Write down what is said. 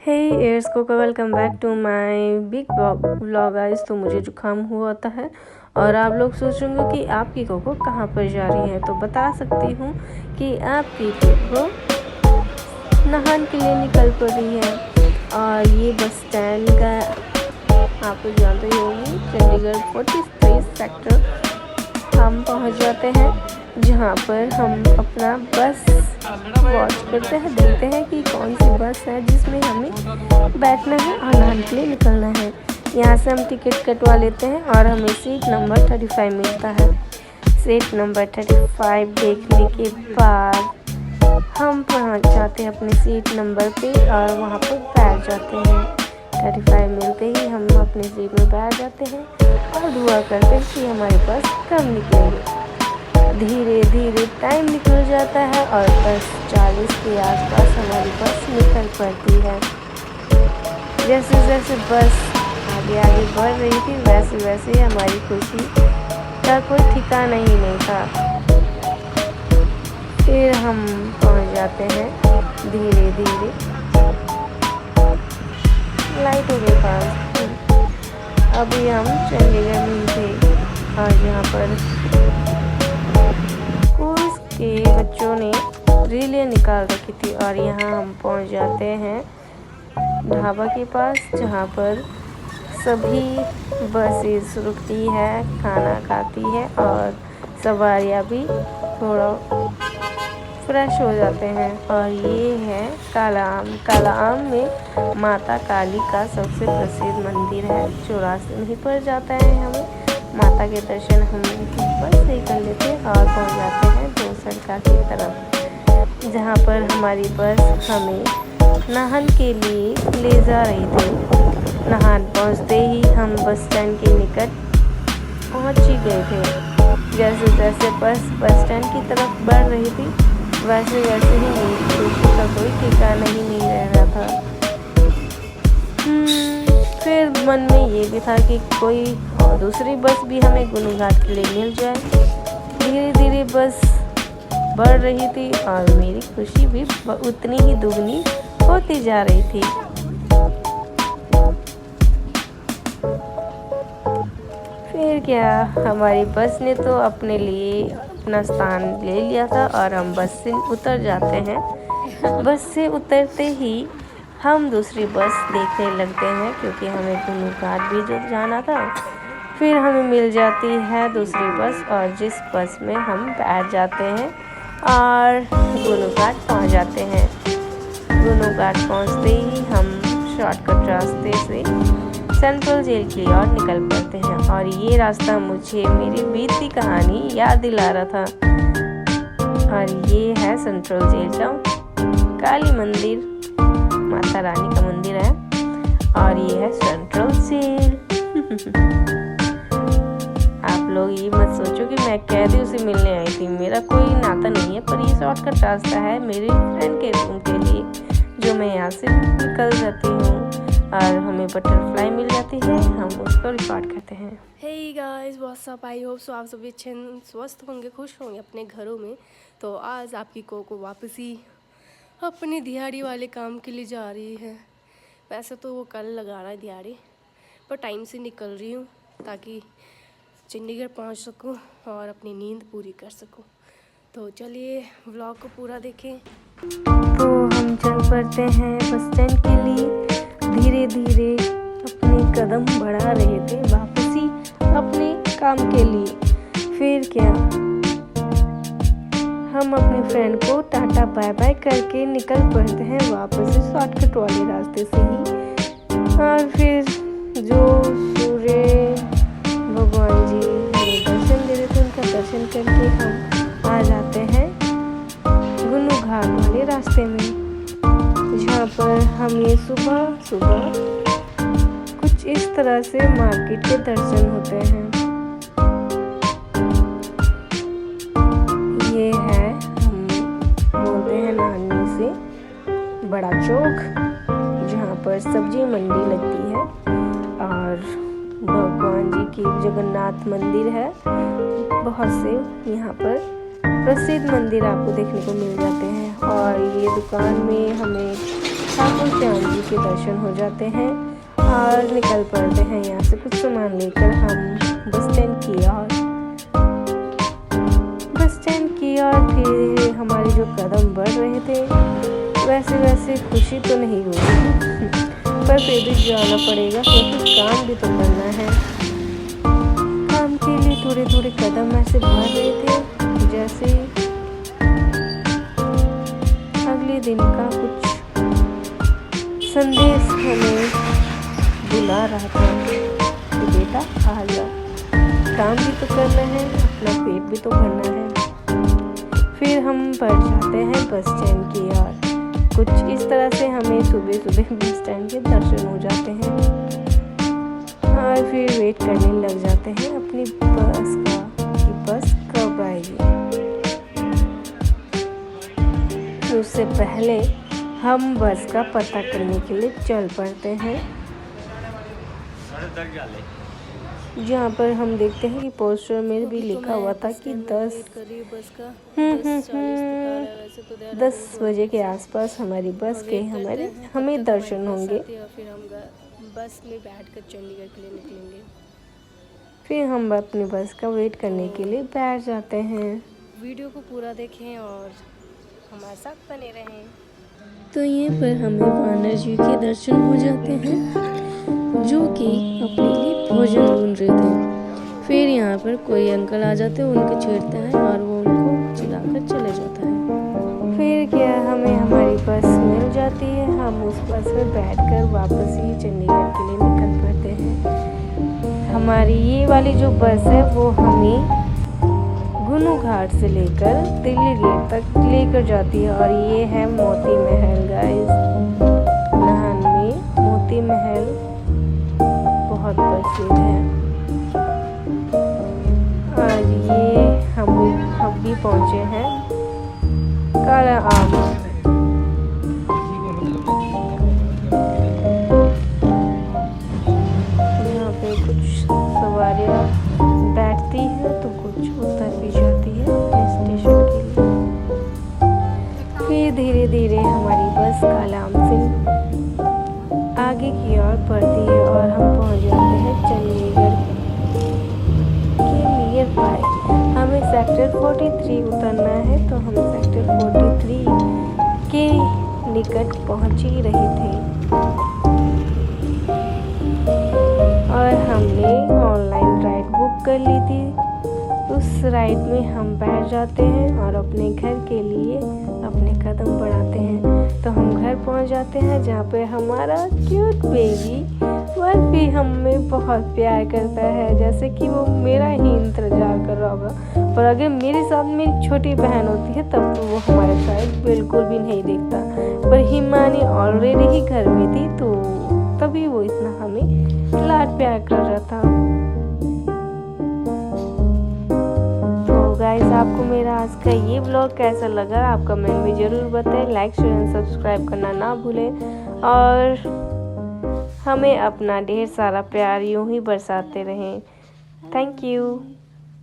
हे एयर्स को welcome back to my big vlog guys. तो मुझे जुकाम हुआ होता है और आप लोग सोचेंगे कि आपकी कोको कहाँ पर जा रही है, तो बता सकती हूँ कि आपकी कोको नहाने के लिए निकल पड़ी है। और ये बस स्टैंड का आप लोग जानते ही होंगे, चंडीगढ़ 43 सेक्टर हम पहुँच जाते हैं, जहाँ पर हम अपना बस वॉच करते हैं, देखते हैं कि कौन सी बस है जिसमें हमें बैठना है और नहाने के लिए निकलना है। यहाँ से हम टिकट कटवा लेते हैं और हमें सीट नंबर 35 मिलता है। सीट नंबर 35 देखने के बाद हम पहुँच जाते हैं अपने सीट नंबर पे और वहाँ पर बैठ जाते हैं। 35 मिलते ही हम अपने सीट में बैठ जाते हैं और दुआ करते हैं कि हमारी बस कब निकलेगी। धीरे धीरे टाइम निकल जाता है और बस 40 के आसपास हमारी बस निकल पड़ती है। जैसे जैसे बस आगे आगे बढ़ रही थी वैसे वैसे हमारी खुशी का कोई ठिकाना ही नहीं था। फिर हम पहुंच जाते हैं धीरे धीरे लाइटों के पास। अभी हम चंडीगढ़ में थे और यहाँ पर के बच्चों ने रीलें निकाल रखी थी और यहाँ हम पहुँच जाते हैं ढाबा के पास, जहाँ पर सभी बसेस रुकती है, खाना खाती है और सवारियाँ भी थोड़ा फ्रेश हो जाते हैं। और ये है काला आम। काला आम में माता काली का सबसे प्रसिद्ध मंदिर है, जो रास्ते में ही पड़ जाता है। हमें माता के दर्शन हम बस से कर लेते हैं और पहुंच जाते हैं दोसरका की तरफ, जहां पर हमारी बस हमें नाहन के लिए ले जा रही थी। नाहन पहुंचते ही हम बस स्टैंड के निकट पहुंच ही गए थे। जैसे जैसे बस स्टैंड की तरफ बढ़ रही थी वैसे वैसे ही मेरी खुशी का कोई ठिकाना ही नहीं रह रहा था। फिर मन में ये भी था कि कोई और दूसरी बस भी हमें गुनूघाट के लिए मिल जाए। धीरे धीरे बस बढ़ रही थी और मेरी खुशी भी उतनी ही दुगनी होती जा रही थी। फिर क्या, हमारी बस ने तो अपने लिए अपना स्थान ले लिया था और हम बस से उतर जाते हैं। बस से उतरते ही हम दूसरी बस देखने लगते हैं, क्योंकि हमें गुनूघाट भी जो जाना था। फिर हमें मिल जाती है दूसरी बस और जिस बस में हम बैठ जाते हैं और गुनूघाट पहुंच जाते हैं। गुनूघाट पहुंचते ही हम शॉर्टकट रास्ते से सेंट्रल जेल की ओर निकल पड़ते हैं और ये रास्ता मुझे मेरी बीती कहानी याद दिला रहा था। और ये है सेंट्रल जेल का काली मंदिर, माता रानी का मंदिर है और ये है सेंट्रल जेल। आप लोग ये मत सोचो कि मैं कैदी उसे मिलने आई थी, मेरा कोई नाता नहीं है, पर ये शॉर्टकट रास्ता है मेरे फ्रेंड के रूम के लिए, जो मैं यहाँ से निकल जाती हूँ और हमें बटरफ्लाई मिल जाती है, हम उसको रिकॉर्ड करते हैं। Hey guys, what's up, I hope so आप सभी अच्छे स्वस्थ होंगे, खुश होंगे अपने घरों में। तो आज आपकी कोको वापसी अपनी दिहाड़ी वाले काम के लिए जा रही है। वैसे तो वो कल लगा रहा है दिहाड़ी, पर टाइम से निकल रही हूँ ताकि चंडीगढ़ पहुँच सकूँ और अपनी नींद पूरी कर सकूँ। तो चलिए व्लॉग को पूरा देखें। तो हम चल पड़ते हैं बस स्टैंड के लिए। धीरे धीरे अपने कदम बढ़ा रहे थे वापसी अपने काम के लिए। फिर क्या, हम अपने फ्रेंड को टाटा बाय बाय करके निकल पड़ते हैं वापस शॉर्टकट वाले रास्ते से ही। और फिर जो सूर्य भगवान जी हमें दर्शन दे रहे थे, उनका दर्शन करके हम आ जाते हैं गुनूघाट वाले रास्ते में, जहाँ पर हमें सुबह सुबह कुछ इस तरह से मार्केट के दर्शन होते हैं। ये है, हम बोलते हैं नानी से बड़ा चौक, जहाँ पर सब्जी मंडी लगती है और भगवान जी की जगन्नाथ मंदिर है। बहुत से यहाँ पर प्रसिद्ध मंदिर आपको देखने को मिल जाते हैं। और ये दुकान में हमें ठाकुर श्याम जी के दर्शन हो जाते हैं और निकल पड़ते हैं यहाँ से कुछ सामान लेकर हम बस स्टैंड की ओर। बस स्टैंड की ओर धीरे धीरे हमारे जो कदम बढ़ रहे थे वैसे वैसे खुशी तो नहीं हो रही पर फिर भी जाना पड़ेगा क्योंकि काम भी तो करना है। काम के लिए थोड़े थोड़े कदम ऐसे बढ़ रहे थे जैसे अगले दिन का कुछ संदेश हमें बुला रहा था कि बेटा आ जा, काम भी तो करना है, अपना पेट भी तो भरना है। फिर हम बढ़ जाते हैं बस स्टैंड की ओर। कुछ इस तरह से हमें सुबह सुबह बस स्टैंड के दर्शन हो जाते हैं और फिर वेट करने लग जाते हैं अपनी बस का कि बस कब आएगी। तो उससे पहले हम बस का पता करने के लिए चल पड़ते हैं, जहाँ पर हम देखते हैं कि पोस्टर में भी लिखा हुआ था कि 10 बजे के आसपास हमारी बस के हमें दर्शन होंगे। फिर हम बस में बैठकर चंडीगढ़ के लिए निकलेंगे। फिर हम अपनी बस का वेट करने के लिए बैठ जाते हैं। वीडियो को पूरा देखें और हमारे साथ बने रहें। तो यहाँ पर हमें वानर जी के दर्शन हो जाते हैं जो कि अपने लिए भोजन ढूंढ रहे थे। फिर यहाँ पर कोई अंकल आ जाते हैं, उनको छेड़ते हैं और वो उनको चिढ़ाकर चले जाता है। फिर क्या हमें हमारी बस मिल जाती है, हम उस बस में बैठकर वापस ही चंडीगढ़ के लिए निकल पड़ते हैं। हमारी ये वाली जो बस है वो हमें गुनू घाट से लेकर दिल्ली गेट तक लेकर जाती है और ये है मोती महल गाइस। नाहन में मोती महल बहुत प्रसिद्ध है और ये हम भी पहुंचे हैं काला आम। यहाँ पे कुछ सवारियाँ बैठती है तो कुछ उतर भी जाती है अपने स्टेशन के लिए। फिर धीरे धीरे हमारी बस कालाम से आगे की ओर बढ़ती है और हम पहुंच जाते हैं चंडीगढ़ के नियर बाय। हमें सेक्टर 43 उतरना है तो हम सेक्टर 43 के निकट पहुंच ही रहे थे और हमने ऑनलाइन राइड बुक कर ली थी। उस राइड में हम बैठ जाते हैं और अपने घर के लिए अपने कदम बढ़ाते हैं। तो हम घर पहुंच जाते हैं जहाँ पे हमारा क्यूट बेबी वर्फी हमें बहुत प्यार करता है, जैसे कि वो मेरा ही इंतजार कर रहा होगा। पर अगर मेरे साथ मेरी छोटी बहन होती है तब तो वो हमारे साइड बिल्कुल भी नहीं देखता। पर हिमानी ऑलरेडी ही घर में थी तो तभी वो इतना हमें लाड प्यार कर रहा था। तो गाइस आपको मेरा आज का ये व्लॉग कैसा लगा आप कमेंट में ज़रूर बताएं। लाइक शेयर एंड सब्सक्राइब करना ना भूलें और हमें अपना ढेर सारा प्यार यूं ही बरसाते रहें। Thank you.